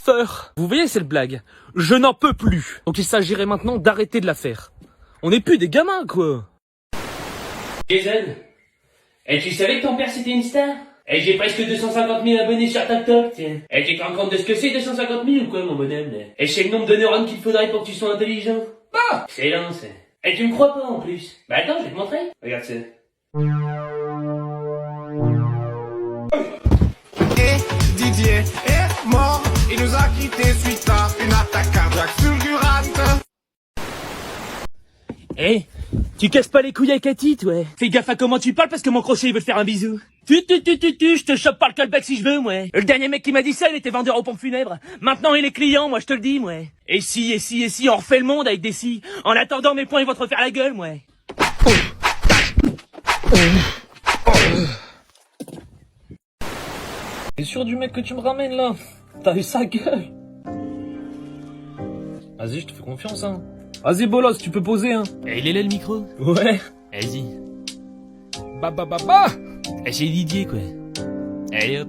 sœur. Vous voyez cette blague? Je n'en peux plus. Donc il s'agirait maintenant d'arrêter de la faire. On n'est plus des gamins, quoi. Jason, tu savais que ton père c'était une star? J'ai presque 250 000 abonnés sur TikTok, tiens. Tu te rends compte de ce que c'est 250 000 ou quoi, mon bonhomme, là? C'est le nombre de neurones qu'il faudrait pour que tu sois intelligent. Ah! Excellent, ça. Tu me crois pas, en plus? Bah attends, je vais te montrer. Regarde ça. Et Didier est mort, il nous a quittés suite à une attaque cardiaque fulgurante. Tu casses pas les couilles à Cathy, toi. Fais gaffe à comment tu parles parce que mon crochet il veut te faire un bisou. Je te chope par le callback si je veux, moi. Le dernier mec qui m'a dit ça, il était vendeur aux pompes funèbres. Maintenant, il est client, moi, je te le dis, moi. Et si, on refait le monde avec des si. En attendant, mes poings, ils vont te refaire la gueule, moi. T'es sûr du mec que tu me ramènes, là? T'as eu sa gueule. Vas-y, je te fais confiance, hein. Vas-y, bolos, tu peux poser, hein. Il est là, le micro? Ouais. Vas-y. Bah. C'est Didier, quoi. Allez, hop.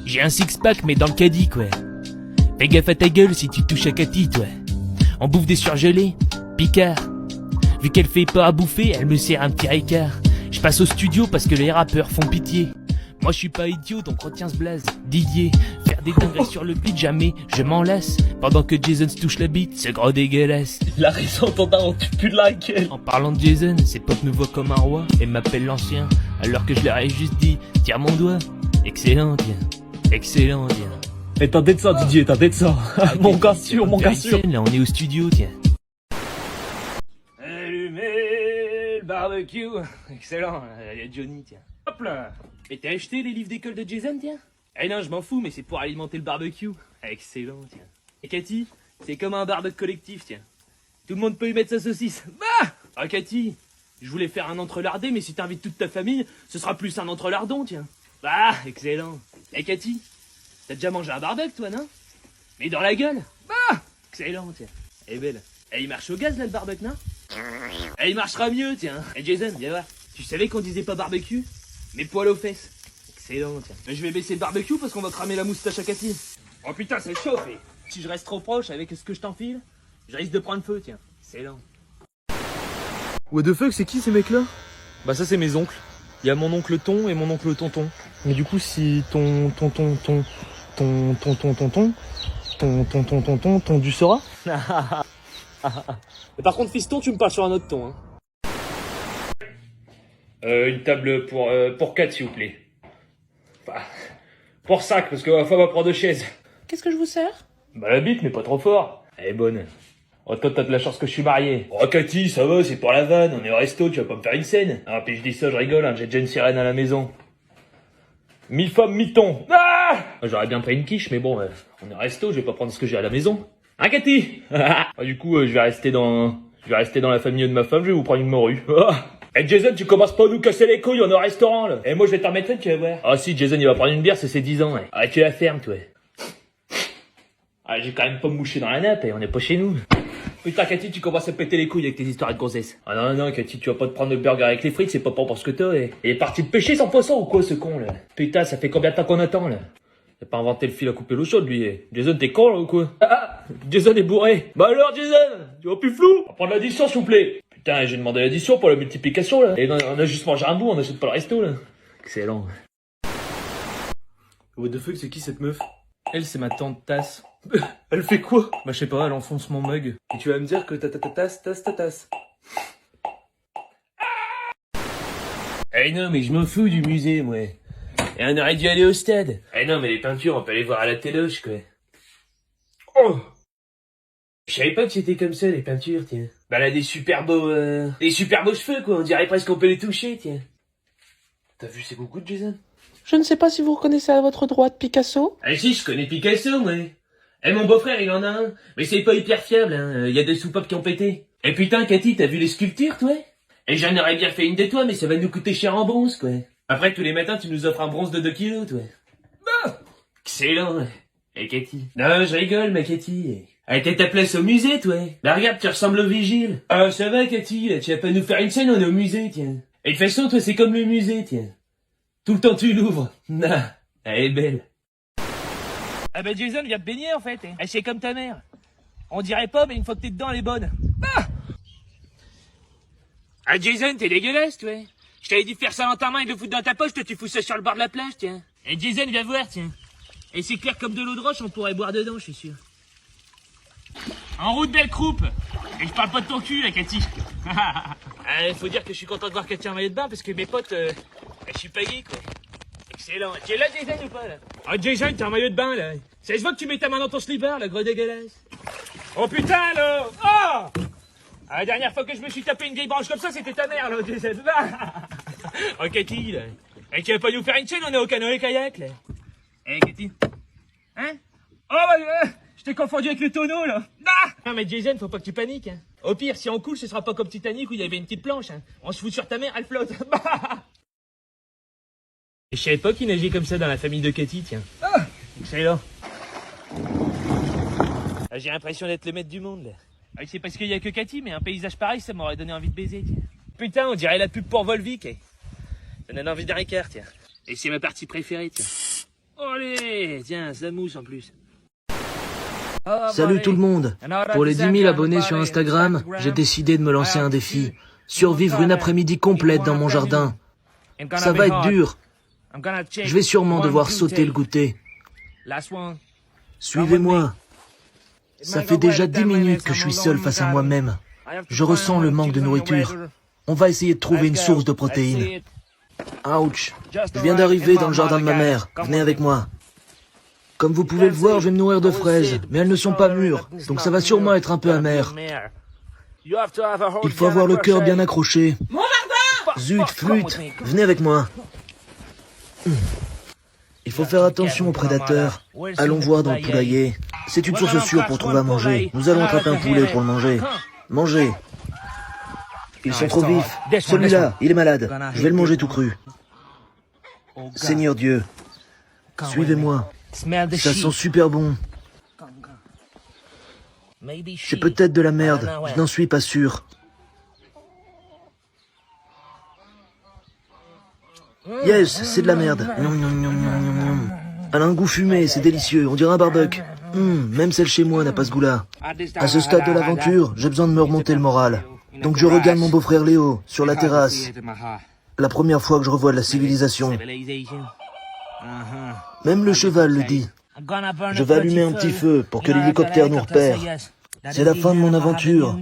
J'ai un six-pack, mais dans le caddie, quoi. Fais gaffe à ta gueule si tu touches à Cathy, toi. On bouffe des surgelés. Picard. Vu qu'elle fait pas à bouffer, elle me sert un petit ricard. Je passe au studio parce que les rappeurs font pitié. Moi je suis pas idiot donc retiens ce blaze. Didier, faire des dingueries sur le beat, jamais je m'en lasse. Pendant que Jason se touche la bite, ce gros dégueulasse. Il a raison, ton daron, tu pues de la gueule. En parlant de Jason, ses potes me voient comme un roi et m'appellent l'ancien. Alors que je leur ai juste dit, tiens mon doigt. Excellent, tiens. Excellent, tiens. Et t'as d'être ça, Didier, t'as d'être ça. Mon gars sûr, mon gars sûr. Là on est au studio, tiens. Allumez le barbecue. Excellent, il y a Johnny, tiens. Hop là. Et t'as acheté les livres d'école de Jason, tiens? Non, je m'en fous, mais c'est pour alimenter le barbecue. Excellent, tiens. Et Cathy, c'est comme un barbecue collectif, tiens. Tout le monde peut y mettre sa saucisse. Bah! Ah, Cathy, je voulais faire un entrelardé, mais si t'invites toute ta famille, ce sera plus un entrelardon, tiens. Bah, excellent. Et Cathy, t'as déjà mangé un barbecue, toi, non? Mais dans la gueule. Bah! Excellent, tiens. Elle est belle. Il marche au gaz, là, le barbecue, non? Il marchera mieux, tiens. Et Jason, viens voir. Tu savais qu'on disait pas barbecue? Mais poil aux fesses. Excellent, tiens. Mais je vais baisser le barbecue parce qu'on va cramer la moustache à Cathy. Oh putain, c'est chaud, fait. Si je reste trop proche avec ce que je t'enfile, je risque de prendre feu, tiens. Excellent. What the fuck, c'est qui ces mecs-là? Bah ça c'est mes oncles. Il y a mon oncle Ton et mon oncle Tonton. Mais du coup si ton du sera. Mais par contre fiston, tu me parles sur un autre ton, hein. Une table pour 4 s'il vous plaît. Enfin, pour 5 parce que la fois on va prendre 2 chaises. Qu'est-ce que je vous sers? Bah la bite mais pas trop fort. Elle est bonne. Oh toi t'as de la chance que je suis marié. Oh Cathy ça va c'est pour la vanne, on est au resto, tu vas pas me faire une scène. Ah puis je dis ça je rigole, hein, j'ai déjà une sirène à la maison. Mi-femme mi-ton. Ah j'aurais bien pris une quiche mais bon on est au resto, je vais pas prendre ce que j'ai à la maison. Hein Cathy? Du coup je vais rester dans la famille de ma femme, je vais vous prendre une morue. Jason, tu commences pas à nous casser les couilles, on est au restaurant, là. Moi, je vais t'en remettre une, tu vas voir. Ah si, Jason, il va prendre une bière, c'est ses 10 ans, ouais. Ah, tu la fermes, toi. Ah, j'ai quand même pas me mouché dans la nappe, on est pas chez nous. Putain, Cathy, tu commences à péter les couilles avec tes histoires de grossesse. Ah non, Cathy, tu vas pas te prendre le burger avec les frites, c'est pas pour ce que t'as, Il est parti de pêcher sans poisson ou quoi, ce con, là? Putain, ça fait combien de temps qu'on attend, là? Il a pas inventé le fil à couper l'eau chaude, lui. Jason, t'es con, là, ou quoi? Jason est bourré. Bah alors, Jason, tu vois plus flou? On va prendre l'addition, s'il vous plaît. Putain, j'ai demandé l'addition pour la multiplication, là. Et on a juste mangé un bout, on achète pas le resto, là. Excellent. What the fuck, c'est qui cette meuf? Elle, c'est ma tante Tasse. Elle fait quoi? Bah, je sais pas, elle enfonce mon mug. Et tu vas me dire que ta tasse. Non, mais je m'en fous du musée, moi. Et on aurait dû aller au stade. Non, mais les peintures, on peut aller voir à la téloche, quoi. Oh! Je savais pas que c'était comme ça, les peintures, tiens. Bah, elle a des super beaux cheveux, quoi. On dirait presque qu'on peut les toucher, tiens. T'as vu ses coucous de Jason? Je ne sais pas si vous reconnaissez à votre droite Picasso. Si, je connais Picasso, moi. Mon beau-frère, il en a un. Mais c'est pas hyper fiable, hein. Y a des soupapes qui ont pété. Et putain, Cathy, t'as vu les sculptures, toi? Et j'en aurais bien fait une de toi, mais ça va nous coûter cher en bronze, quoi. Après, tous les matins, tu nous offres un bronze de 2 kilos, toi. Bah! Excellent, ouais. Et Cathy? Non, je rigole, ma Cathy. T'as ta place au musée, toi. Bah regarde, tu ressembles au vigile. Ah, ça va, Cathy, là, tu vas pas nous faire une scène, on est au musée, tiens. Et de toute façon, toi, c'est comme le musée, tiens. Tout le temps, tu l'ouvres. Non, elle est belle. Ah bah Jason, viens te baigner en fait. Elle c'est comme ta mère. On dirait pas, mais une fois que t'es dedans, elle est bonne. Ah Jason, t'es dégueulasse, toi. Je t'avais dit de faire ça dans ta main et de le foutre dans ta poche, toi tu fous ça sur le bord de la plage, tiens. Et Jason, viens voir, tiens. Et c'est clair comme de l'eau de roche, on pourrait boire dedans, je suis sûr. En route, belle croupe. Et je parle pas de ton cul, la Cathy. Faut dire que je suis content de voir qu'elle tient un maillot de bain, parce que mes potes, je suis pas gay, quoi. Excellent. Tu es là, Jason, ou pas, là? Oh, Jason, t'as un maillot de bain, là. Ça se voit que tu mets ta main dans ton slipper, là, gros dégueulasse. Oh, putain, là. Oh! La dernière fois que je me suis tapé une vieille branche comme ça, c'était ta mère, là, Jason. Oh, Cathy, là. Et tu vas pas nous faire une chaîne, on est au canoë-kayak, là. Eh, Cathy. Hein? Oh, bah, je t'ai confondu avec le tonneau, là. Ah! Non, mais Jason, faut pas que tu paniques, hein. Au pire, si on coule, ce sera pas comme Titanic où il y avait une petite planche, hein. On se fout sur ta mère, elle flotte. Et je savais pas qu'il nageait comme ça dans la famille de Cathy, tiens. Ah! Excellent. Ah, j'ai l'impression d'être le maître du monde, là. Ah, c'est parce qu'il y a que Cathy, mais un paysage pareil, ça m'aurait donné envie de baiser, tiens. Putain, on dirait la pub pour Volvic, eh. Ça donne envie d'un Ricard, tiens. Et c'est ma partie préférée, tiens. Allez, tiens, ça mousse en plus. Salut tout le monde. Pour les 10 000 abonnés sur Instagram, j'ai décidé de me lancer un défi. Survivre une après-midi complète dans mon jardin. Ça va être dur. Je vais sûrement devoir sauter le goûter. Suivez-moi. Ça fait déjà 10 minutes que je suis seul face à moi-même. Je ressens le manque de nourriture. On va essayer de trouver une source de protéines. Ouch. Je viens d'arriver dans le jardin de ma mère. Venez avec moi. Comme vous pouvez le voir, je vais me nourrir de fraises, mais elles ne sont pas mûres, donc ça va sûrement être un peu amer. Il faut avoir le cœur bien accroché. Zut, flûte, venez avec moi. Il faut faire attention aux prédateurs. Allons voir dans le poulailler. C'est une source sûre pour trouver à manger. Nous allons attraper un poulet pour le manger. Mangez. Ils sont trop vifs. Celui-là, il est malade. Je vais le manger tout cru. Seigneur Dieu, suivez-moi. Ça sent super bon. C'est peut-être de la merde, je n'en suis pas sûr. Yes, c'est de la merde. Elle a un goût fumé, c'est délicieux, on dirait un barbecue. Même celle chez moi n'a pas ce goût-là. À ce stade de l'aventure, j'ai besoin de me remonter le moral. Donc je regarde mon beau-frère Léo, sur la terrasse. La première fois que je revois de la civilisation. Même le cheval le dit. Je vais allumer un petit feu pour que l'hélicoptère nous repère. C'est la fin de mon aventure.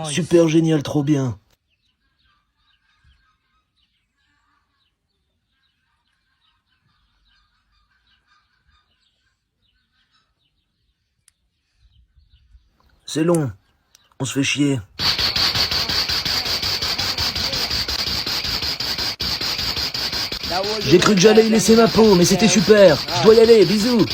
Super génial, trop bien. C'est long. On se fait chier. J'ai cru que j'allais y laisser ma peau, mais c'était super. Je dois y aller, bisous.